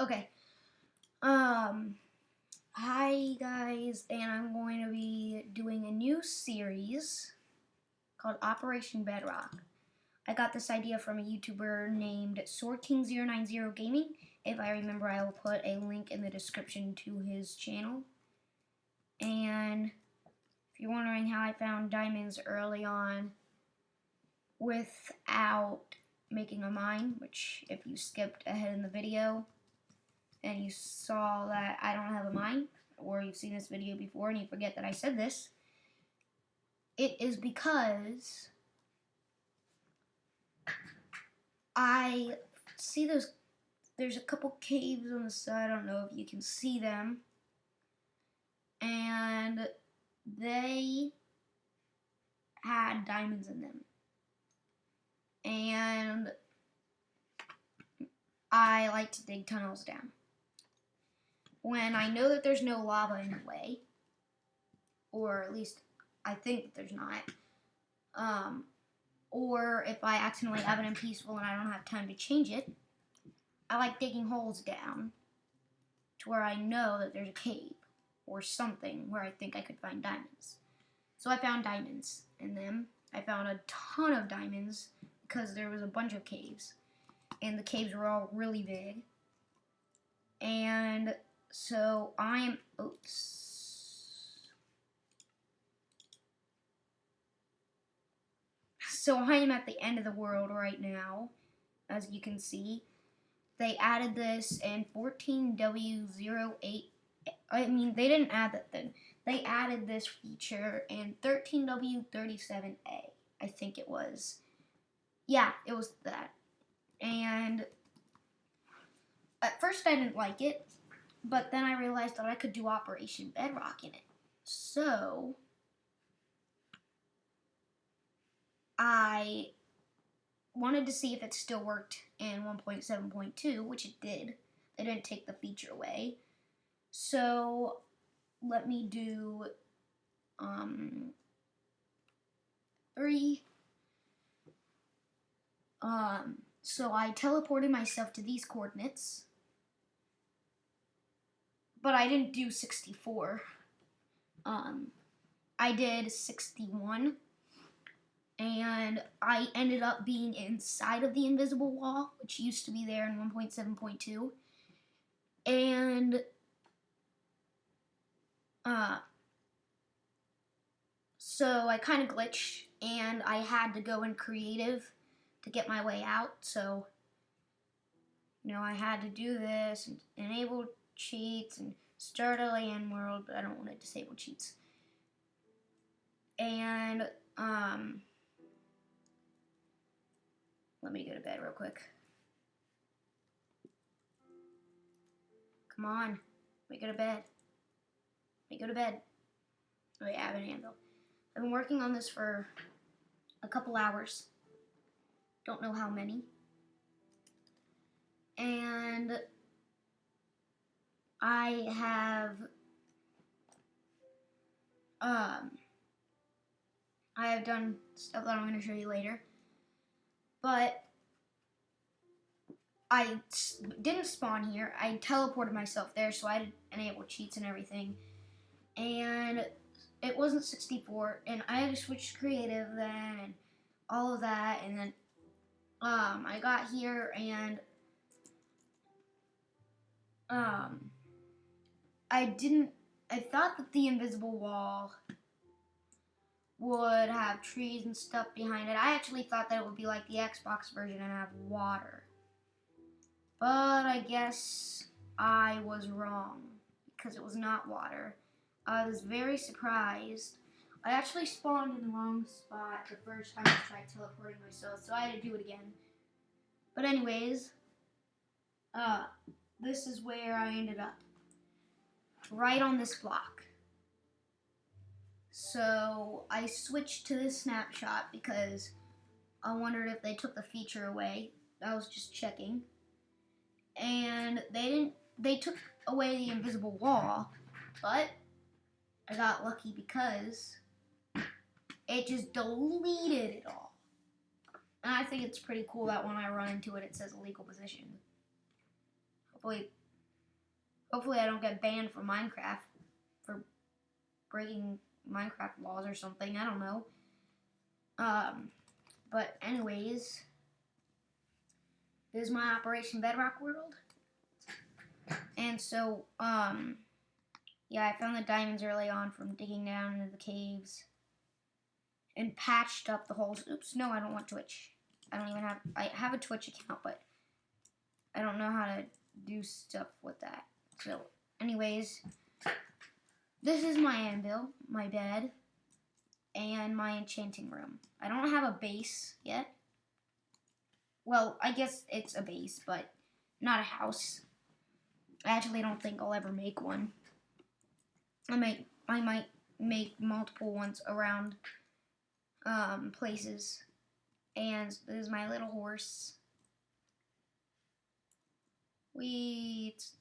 Okay. Hi guys, and I'm going to be doing a new series called Operation Bedrock. I got this idea from a YouTuber named SwordKing090 Gaming. If I remember, I will put a link in the description to his channel. And if you're wondering how I found diamonds early on without making a mine, which if you skipped ahead in the video, and you saw that I don't have a mine, or you've seen this video before and you forget that I said this, it is because I see there's a couple caves on the side. I don't know if you can see them, and they had diamonds in them, and I like to dig tunnels down. When I know that there's no lava in the way, or at least I think that there's not, or if I accidentally have it in peaceful and I don't have time to change it, I like digging holes down to where I know that there's a cave or something where I think I could find diamonds. So I found diamonds in them. I found a ton of diamonds because there was a bunch of caves, and the caves were all really big. And so I'm, So I am at the end of the world right now, as you can see. They added this in 14W08. I mean, they didn't add that then. They added this feature in 13W37A, I think it was. Yeah, it was that. And at first I didn't like it, but then I realized that I could do Operation Bedrock in it. So I wanted to see if it still worked in 1.7.2, which it did. They didn't take the feature away. So let me do 3. So I teleported myself to these coordinates, but I didn't do 64. I did 61. And I ended up being inside of the invisible wall, which used to be there in 1.7.2. And so I kind of glitched, and I had to go in creative to get my way out. So, I had to do this and enable cheats and start a LAN world, but I don't want to disable cheats. And let me go to bed real quick. Come on. Let me go to bed. Let me go to bed. Oh, yeah, I have an anvil. I've been working on this for a couple hours. Don't know how many. And I have done stuff that I'm going to show you later. But I didn't spawn here. I teleported myself there, so I had enabled cheats and everything. And it wasn't 64, and I had to switch to creative then, and all of that, and then I got here, and I thought that the invisible wall would have trees and stuff behind it. I actually thought that it would be like the Xbox version and have water. But I guess I was wrong, because it was not water. I was very surprised. I actually spawned in the wrong spot the first time I tried teleporting myself, so I had to do it again. But anyways, this is where I ended up. Right on this block. So I switched to this snapshot because I wondered if they took the feature away. I was just checking. And they took away the invisible wall, but I got lucky because it just deleted it all. And I think it's pretty cool that when I run into it, it says illegal position. Hopefully Hopefully I don't get banned from Minecraft for breaking Minecraft laws or something. I don't know. But anyways, this is my Operation Bedrock world. And so, yeah, I found the diamonds early on from digging down into the caves and patched up the holes. Oops, no, I don't want Twitch. I have a Twitch account, but I don't know how to do stuff with that. So, anyways, this is my anvil, my bed, and my enchanting room. I don't have a base yet. Well, I guess it's a base, but not a house. I actually don't think I'll ever make one. I might make multiple ones around places. And this is my little horse. It's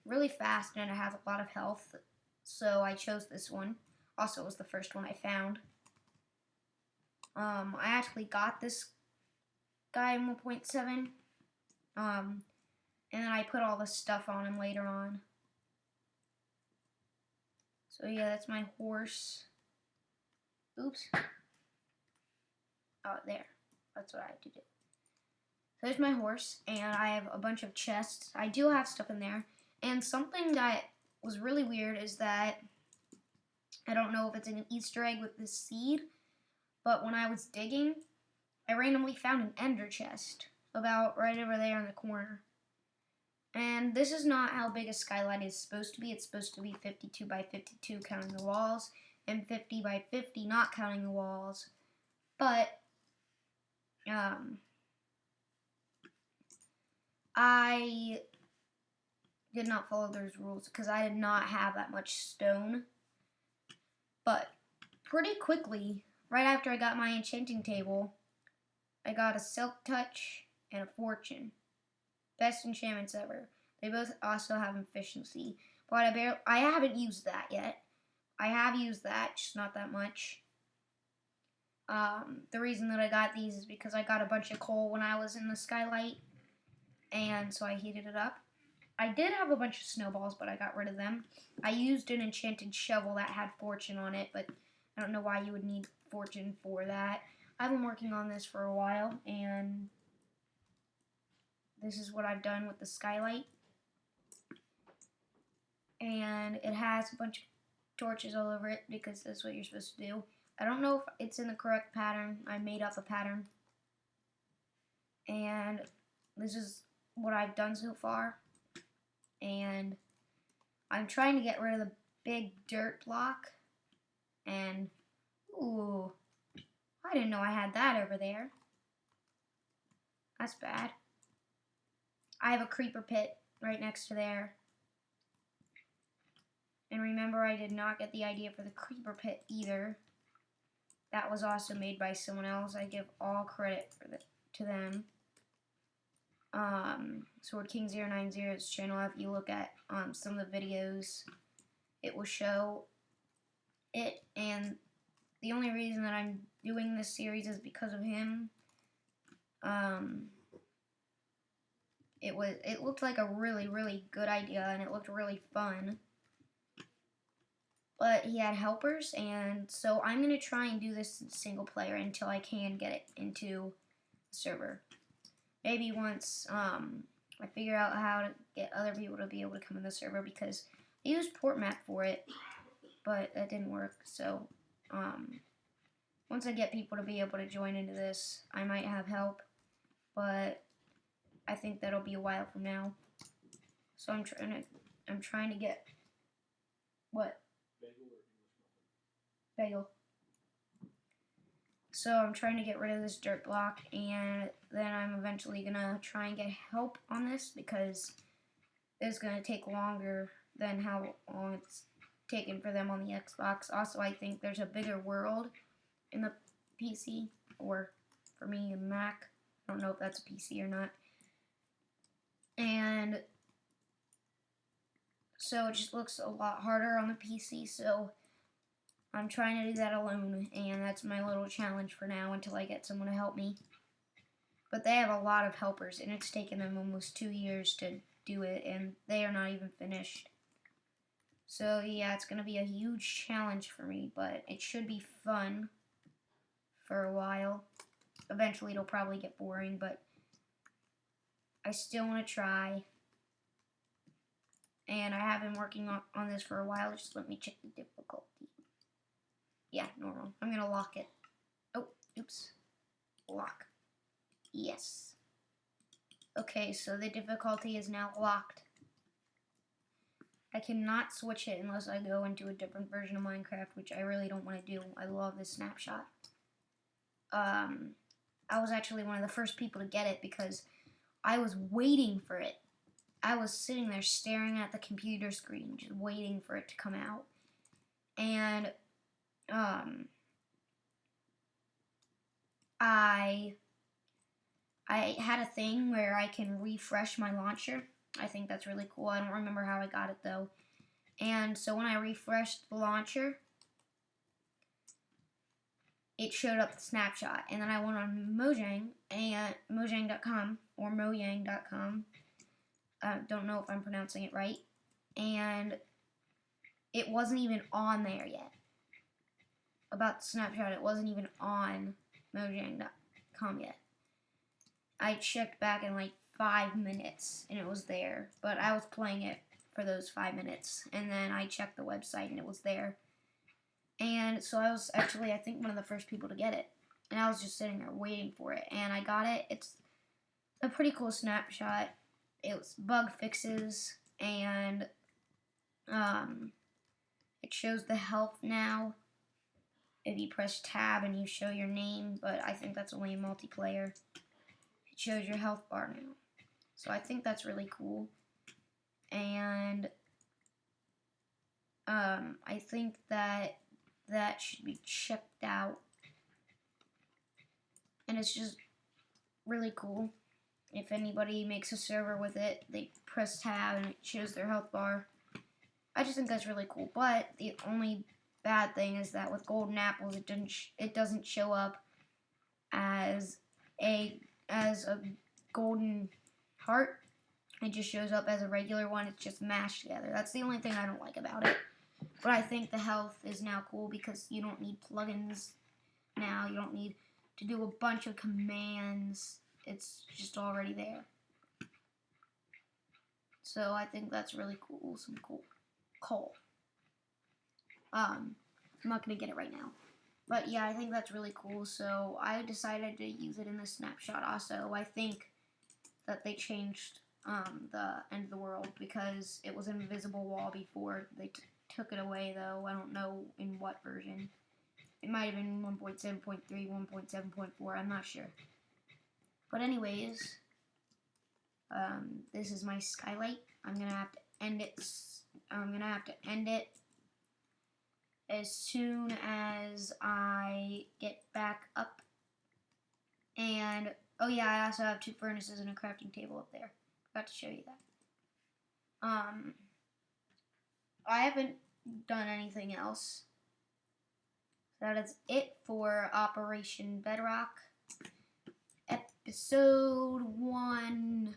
really fast and it has a lot of health, so I chose this one. Also, it was the first one I found. I actually got this guy in 1.7. And then I put all the stuff on him later on. So yeah, that's my horse. Oops. Oh, there. That's what I had to do. So there's my horse, and I have a bunch of chests. I do have stuff in there. And something that was really weird is that, I don't know if it's an Easter egg with this seed, but when I was digging, I randomly found an ender chest about right over there in the corner. And this is not how big a skylight is supposed to be. It's supposed to be 52 by 52 counting the walls, and 50 by 50 not counting the walls. But I did not follow those rules because I did not have that much stone. But pretty quickly, right after I got my enchanting table, I got a silk touch and a fortune. Best enchantments ever. They both also have efficiency, but I haven't used that yet. I have used that, just not that much. The reason that I got these is because I got a bunch of coal when I was in the skylight, and so I heated it up. I did have a bunch of snowballs, but I got rid of them. I used an enchanted shovel that had fortune on it, but I don't know why you would need fortune for that. I've been working on this for a while, and this is what I've done with the skylight. And it has a bunch of torches all over it because that's what you're supposed to do. I don't know if it's in the correct pattern. I made up a pattern. And this is what I've done so far. And I'm trying to get rid of the big dirt block. And, ooh, I didn't know I had that over there. That's bad. I have a creeper pit right next to there. And remember, I did not get the idea for the creeper pit either. That was also made by someone else. I give all credit to them. Sword King 090's channel, if you look at some of the videos, it will show it. And the only reason that I'm doing this series is because of him. It looked like a really, really good idea, and it looked really fun. But he had helpers, and so I'm going to try and do this single player until I can get it into the server. Maybe once I figure out how to get other people to be able to come in the server, because I used port map for it, but that didn't work. So once I get people to be able to join into this, I might have help, but I think that'll be a while from now. So I'm trying to get what? Bagel. So I'm trying to get rid of this dirt block, and then I'm eventually gonna try and get help on this because it's gonna take longer than how long it's taken for them on the Xbox. Also, I think there's a bigger world in the PC, or for me, in Mac. I don't know if that's a PC or not. And so it just looks a lot harder on the PC, so I'm trying to do that alone, and that's my little challenge for now until I get someone to help me. But they have a lot of helpers, and it's taken them almost 2 years to do it, and they are not even finished. So yeah, it's gonna be a huge challenge for me, but it should be fun for a while. Eventually it'll probably get boring, but I still want to try. And I have been working on this for a while. Just let me check the difficulty. Yeah, normal. I'm gonna lock it. Oh, oops. Lock. Yes. Okay, so the difficulty is now locked. I cannot switch it unless I go into a different version of Minecraft, which I really don't want to do. I love this snapshot. I was actually one of the first people to get it because I was waiting for it. I was sitting there staring at the computer screen, just waiting for it to come out. And I had a thing where I can refresh my launcher. I think that's really cool. I don't remember how I got it though. And so when I refreshed the launcher, it showed up the snapshot. And then I went on Mojang and Mojang.com or Mojang.com. Don't know if I'm pronouncing it right. And it wasn't even on there yet. About the snapshot, it wasn't even on Mojang.com yet. I checked back in like 5 minutes and it was there, but I was playing it for those 5 minutes, and then I checked the website and it was there. And so I was actually, I think, one of the first people to get it, and I was just sitting there waiting for it, and I got it. It's a pretty cool snapshot. It was bug fixes, and it shows the health now if you press tab and you show your name, but I think that's only in multiplayer. It shows your health bar now. So I think that's really cool. And I think that should be checked out. And it's just really cool. If anybody makes a server with it, they press tab and it shows their health bar. I just think that's really cool. But the only bad thing is that with golden apples, it doesn't show up as a golden heart. It just shows up as a regular one. It's just mashed together. That's the only thing I don't like about it. But I think the health is now cool because you don't need plugins now. You don't need to do a bunch of commands. It's just already there. So I think that's really cool. Some coal. I'm not going to get it right now. But yeah, I think that's really cool. So I decided to use it in this snapshot also. I think that they changed the end of the world because it was an invisible wall before. They took it away though. I don't know in what version. It might have been 1.7.3, 1.7.4. I'm not sure. But anyways, this is my skylight. I'm gonna have to end it. As soon as I get back up. And oh yeah, I also have 2 furnaces and a crafting table up there. Forgot to show you that. I haven't done anything else. That is it for Operation Bedrock. Episode 1.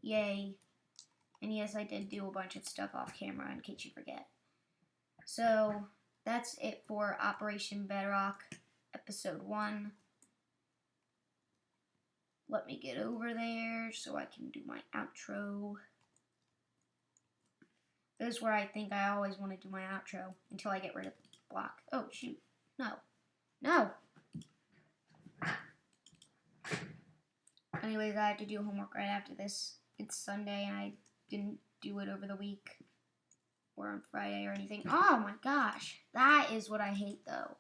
Yay. And yes, I did do a bunch of stuff off camera in case you forget. So, that's it for Operation Bedrock, Episode 1. Let me get over there so I can do my outro. This is where I think I always want to do my outro until I get rid of the block. Oh, shoot. No. No! Anyways, I have to do homework right after this. It's Sunday and I didn't do it over the week or on Friday or anything. Oh my gosh. That is what I hate though.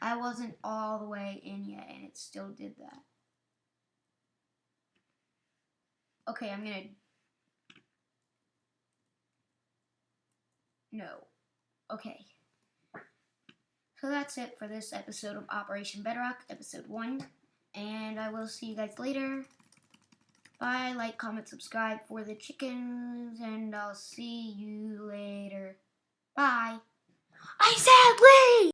I wasn't all the way in yet and it still did that. Okay, I'm gonna... No. Okay. So that's it for this episode of Operation Bedrock, Episode 1. And I will see you guys later. Bye, like, comment, subscribe for the chickens, and I'll see you later. Bye. I said leave!